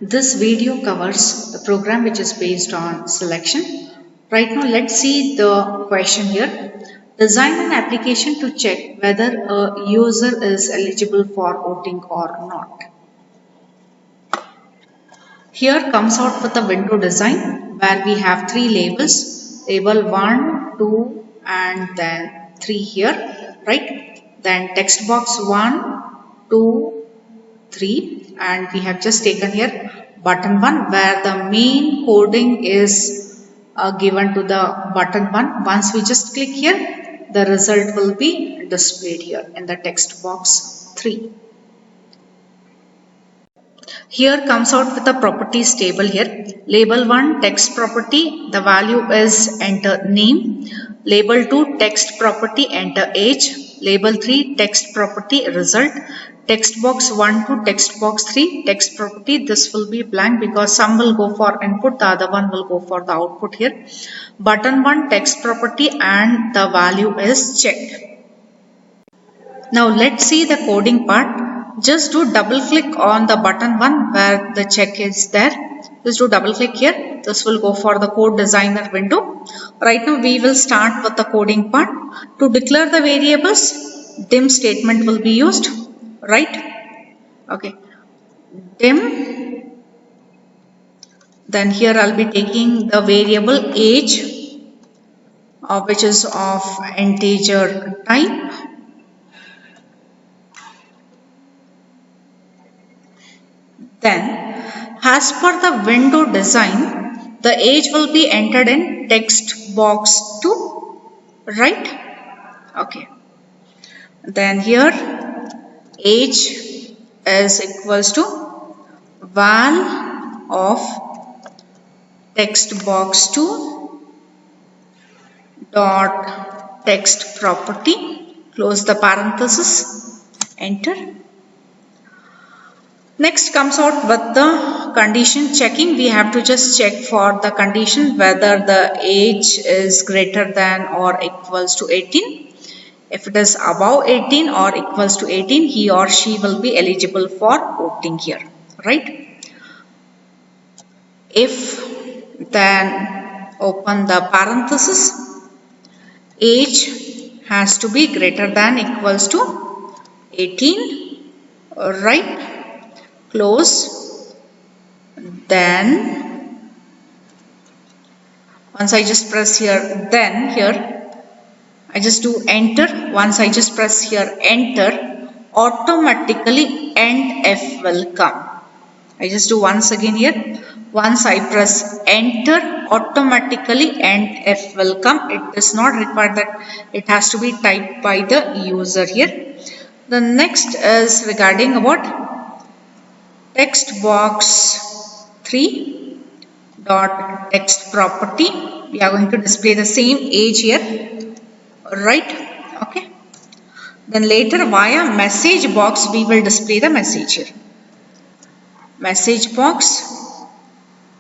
This video covers the program which is based on selection. Right now, let's see the question here. Design an application to check whether a user is eligible for voting or not. Here comes out with a window design where we have three labels, label 1, 2 and then 3 here, right? Then text box 1, 2, 3 and we have just taken here button 1 where the main coding is given to the button 1. Once we just click here, the result will be displayed here in the text box 3. Here comes out with a properties table here. Label 1 text property, the value is enter name. Label 2 text property, enter age. Label 3 text property result. Text box 1 to text box 3 text property, this will be blank because some will go for input, the other one will go for the output here. Button 1 text property and the value is check. Now let's see the coding part. Just do double click on the button 1 where the check is there. Just do double click here. This will go for the code designer window. Right now we will start with the coding part. To declare the variables, dim statement will be used. Right? Okay. Dim. Then here I'll be taking the variable age, which is of integer type. Then, as per the window design, the age will be entered in text box 2, right? Okay. Then here, age is equals to val of text box 2 dot text property, close the parenthesis, enter. Next comes out with the condition checking. We have to just check for the condition whether the age is greater than or equals to 18. If it is above 18 or equals to 18, he or she will be eligible for voting here, right? If then open the parenthesis, age has to be greater than equals to 18, right? Close. Then once I just press here, then here I just do enter. Once I just press here enter, automatically end F will come. I just do once again here. Once I press enter, automatically end F will come. It does not require that it has to be typed by the user here. The next is regarding about text box 3 dot text property. We are going to display the same age here, right? Okay. Then later via message box we will display the message here. Message box,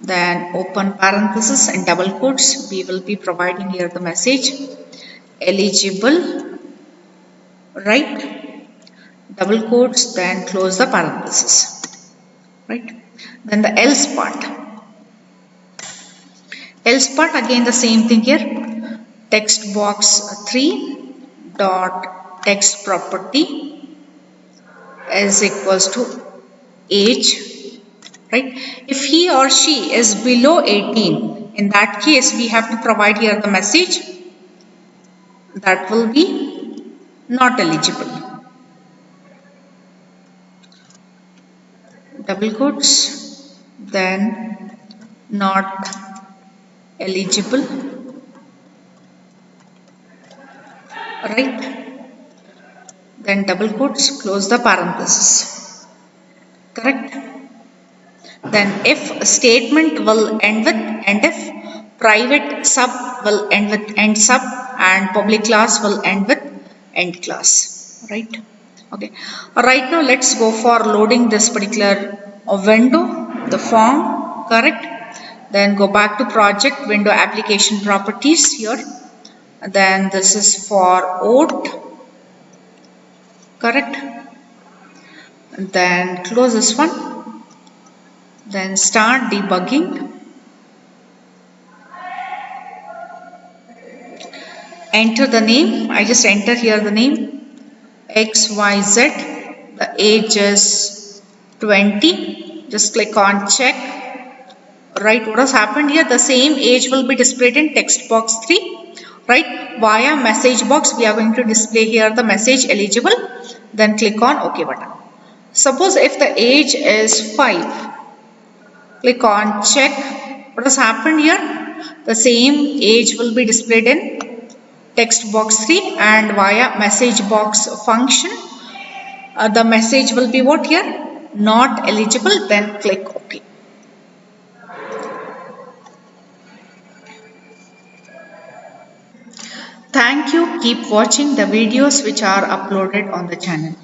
then open parenthesis and double quotes. We will be providing here the message eligible, right? Double quotes, then close the parenthesis. Right? Then the else part. Else part again the same thing here. Text box 3 dot text property is equals to age, right? If he or she is below 18, in that case we have to provide here the message that will be not eligible. Double quotes, then not eligible, right? Then double quotes, close the parenthesis, correct? Then if statement will end with end if, private sub will end with end sub and public class will end with end class, right? Okay, right now let's go for loading this particular window, the form, correct? Then go back to project, window application properties here. Then this is for vote, correct? And then close this one. Then start debugging. Enter the name. I just enter here the name XYZ. The age is 20. Just click on check. Right, what has happened here? The same age will be displayed in text box 3. Right, via message box we are going to display here the message eligible. Then click on OK button. Suppose if the age is 5, click on check. What has happened here? The same age will be displayed in text box 3 and via message box function. The message will be what here? Not eligible. Then click OK. Thank you. Keep watching the videos which are uploaded on the channel.